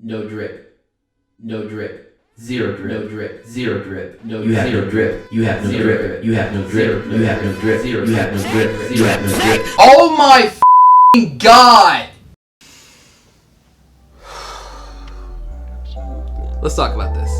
no drip, no drip, zero drip, no drip, zero drip, no you have no drip, you have no drip, you have no drip, you have no drip, you have no drip, you have no drip. Oh my god! Let's talk about this.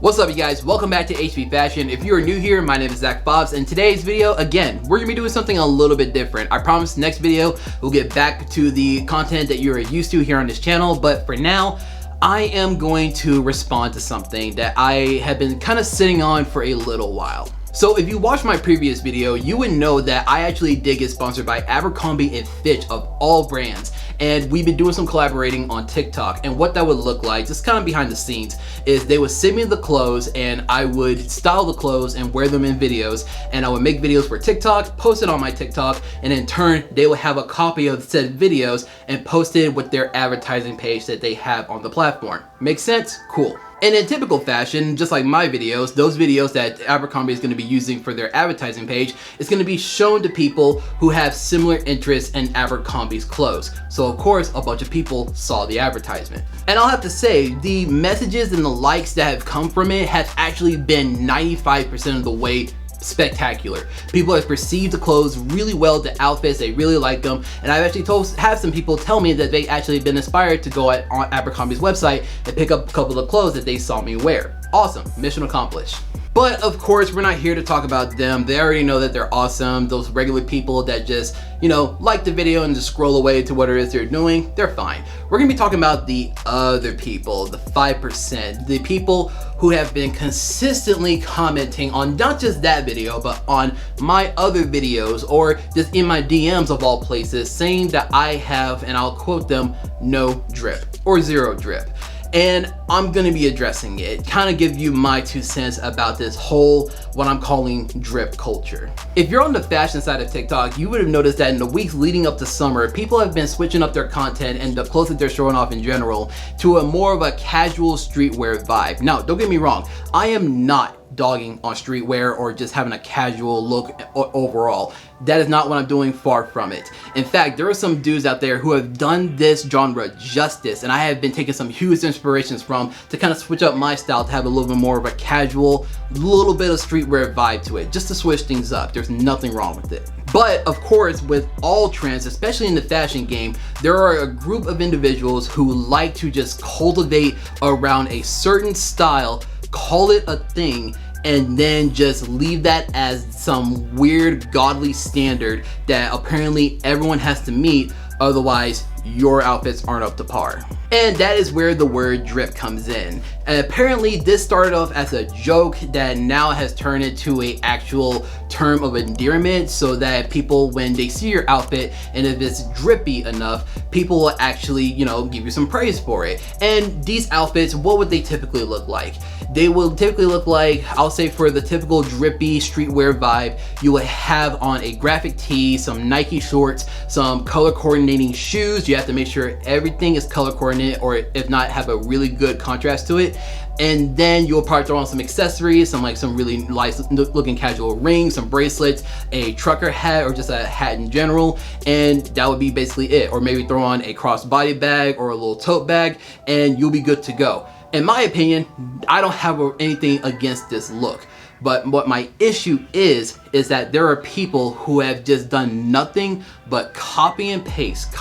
What's up, you guys? Welcome back to HB Fashion. If you are new here, my name is Zach Bobs, and today's video, again, we're gonna be doing something a little bit different. I promise next video, we'll get back to the content that you're used to here on this channel, but for now, I am going to respond to something that I have been kind of sitting on for a little while. So if you watched my previous video, you would know that I actually did get sponsored by Abercrombie and Fitch of all brands. And we've been doing some collaborating on TikTok. And what that would look like, just kind of behind the scenes, is they would send me the clothes and I would style the clothes and wear them in videos. And I would make videos for TikTok, post it on my TikTok, and in turn, they would have a copy of said videos and post it with their advertising page that they have on the platform. Make sense? Cool. And in typical fashion, just like my videos, those videos that Abercrombie is going to be using for their advertising page is going to be shown to people who have similar interests in Abercrombie's clothes. So of course, a bunch of people saw the advertisement. And I'll have to say, the messages and the likes that have come from it have actually been 95% of the way spectacular. People have perceived the clothes really well, the outfits, they really like them, and I've actually have some people tell me that they actually been inspired to go on Abercrombie's website and pick up a couple of clothes that they saw me wear. Awesome, mission accomplished. But of course, we're not here to talk about them. They already know that they're awesome. Those regular people that just, like the video and just scroll away to what it is they're doing, they're fine. We're gonna be talking about the other people, the 5%, the people who have been consistently commenting on not just that video, but on my other videos or just in my DMs of all places, saying that I have, and I'll quote them, no drip or zero drip. And I'm gonna be addressing it, kind of give you my 2 cents about this whole, what I'm calling drip culture. If you're on the fashion side of TikTok, you would have noticed that in the weeks leading up to summer, people have been switching up their content and the clothes that they're showing off in general to a more of a casual streetwear vibe. Now, don't get me wrong, I am not dogging on streetwear or just having a casual look overall. That is not what I'm doing, far from it. In fact, there are some dudes out there who have done this genre justice, and I have been taking some huge inspirations from to kind of switch up my style to have a little bit more of a casual, little bit of streetwear vibe to it, just to switch things up. There's nothing wrong with it. But of course, with all trends, especially in the fashion game, there are a group of individuals who like to just cultivate around a certain style, call it a thing, and then just leave that as some weird godly standard that apparently everyone has to meet, otherwise your outfits aren't up to par. And that is where the word drip comes in. And apparently this started off as a joke that now has turned into an actual term of endearment, so that people, when they see your outfit and if it's drippy enough, people will actually, give you some praise for it. And these outfits, what would they typically look like? They will typically look like, I'll say for the typical drippy streetwear vibe, you would have on a graphic tee, some Nike shorts, some color coordinating shoes. You have to make sure everything is color coordinated, or if not, have a really good contrast to it. And then you'll probably throw on some accessories, some really nice looking casual rings, some bracelets, a trucker hat, or just a hat in general, and that would be basically it. Or maybe throw on a crossbody bag or a little tote bag, and you'll be good to go. In my opinion, I don't have anything against this look. But what my issue is that there are people who have just done nothing but copy and paste,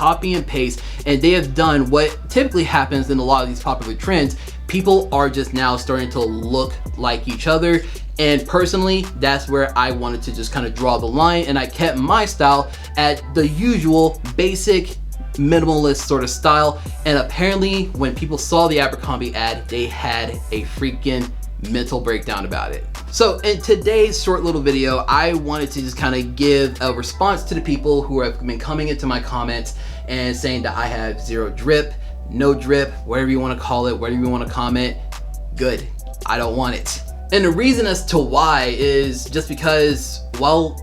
and they have done what typically happens in a lot of these popular trends. People are just now starting to look like each other. And personally, that's where I wanted to just kind of draw the line, and I kept my style at the usual basic minimalist sort of style. And apparently when people saw the Abercrombie ad, they had a freaking mental breakdown about it. So in today's short little video, I wanted to just kind of give a response to the people who have been coming into my comments and saying that I have zero drip, no drip, whatever you want to call it, whatever you want to comment. Good, I don't want it. And the reason as to why is just because, well,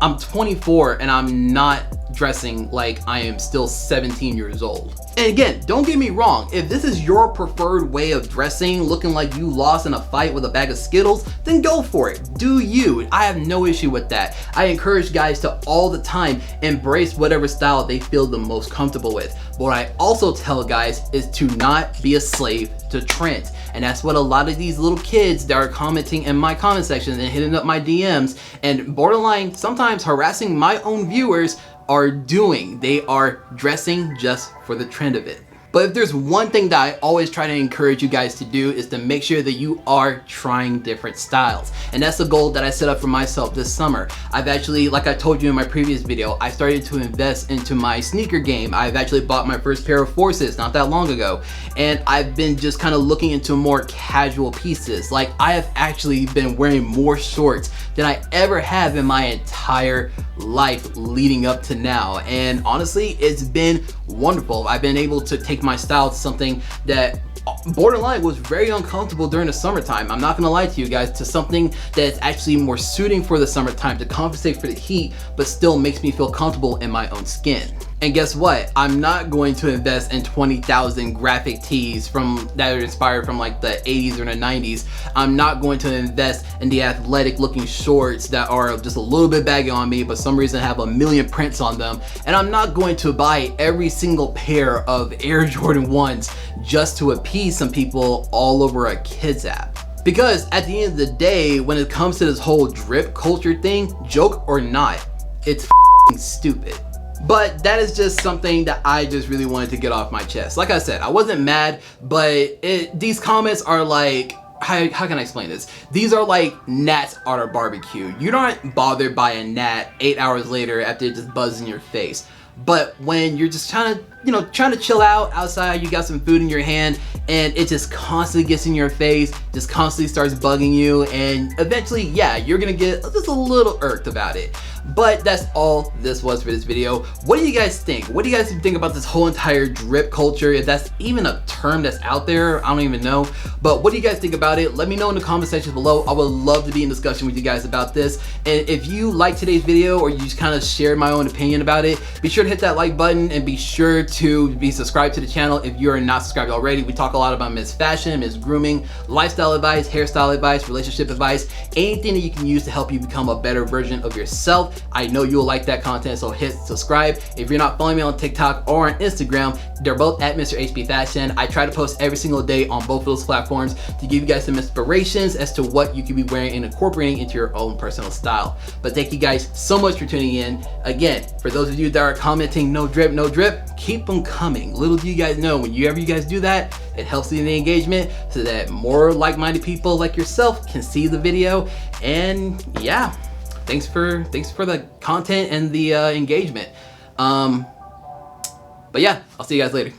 I'm 24 and I'm not dressing like I am still 17 years old. And again, don't get me wrong, if this is your preferred way of dressing, looking like you lost in a fight with a bag of Skittles, then go for it. Do you. I have no issue with that. I encourage guys to all the time embrace whatever style they feel the most comfortable with. But what I also tell guys is to not be a slave to trends. And that's what a lot of these little kids that are commenting in my comment section and hitting up my DMs and borderline sometimes harassing my own viewers are doing. They are dressing just for the trend of it. But if there's one thing that I always try to encourage you guys to do is to make sure that you are trying different styles. And that's the goal that I set up for myself this summer. I've actually, like I told you in my previous video, I started to invest into my sneaker game. I've actually bought my first pair of Forces not that long ago. And I've been just kind of looking into more casual pieces. Like I have actually been wearing more shorts than I ever have in my entire life leading up to now. And honestly, it's been wonderful. I've been able to take my style to something that borderline was very uncomfortable during the summertime. I'm not gonna lie to you guys, to something that's actually more suiting for the summertime to compensate for the heat, but still makes me feel comfortable in my own skin. And guess what? I'm not going to invest in 20,000 graphic tees that are inspired from like the 80s or the 90s. I'm not going to invest in the athletic looking shorts that are just a little bit baggy on me, but some reason have a million prints on them. And I'm not going to buy every single pair of Air Jordan 1s just to appease some people all over a kids app. Because at the end of the day, when it comes to this whole drip culture thing, joke or not, it's f***ing stupid. But that is just something that I just really wanted to get off my chest. Like I said, I wasn't mad, but these comments are like, how can I explain this? These are like gnats at a barbecue. You're not bothered by a gnat 8 hours later after it just buzzes in your face. But when you're just trying to chill out outside, you got some food in your hand and it just constantly gets in your face, just constantly starts bugging you, and eventually, yeah, you're gonna get just a little irked about it. But that's all this was for this video. What do you guys think? What do you guys think about this whole entire drip culture? If that's even a term that's out there, I don't even know. But what do you guys think about it? Let me know in the comment section below. I would love to be in discussion with you guys about this. And if you liked today's video or you just kind of shared my own opinion about it, be sure to hit that like button and be sure to be subscribed to the channel if you are not subscribed already. We talk a lot about Ms. Fashion, Ms. Grooming, lifestyle advice, hairstyle advice, relationship advice, anything that you can use to help you become a better version of yourself. I know you'll like that content, so hit subscribe. If you're not following me on TikTok or on Instagram, they're both at mrhbfashion. I try to post every single day on both of those platforms to give you guys some inspirations as to what you could be wearing and incorporating into your own personal style. But thank you guys so much for tuning in. Again, for those of you that are commenting no drip, keep them coming. Little do you guys know, whenever you guys do that, it helps in the engagement so that more like-minded people like yourself can see the video. And yeah, thanks for the content and the engagement. But yeah, I'll see you guys later.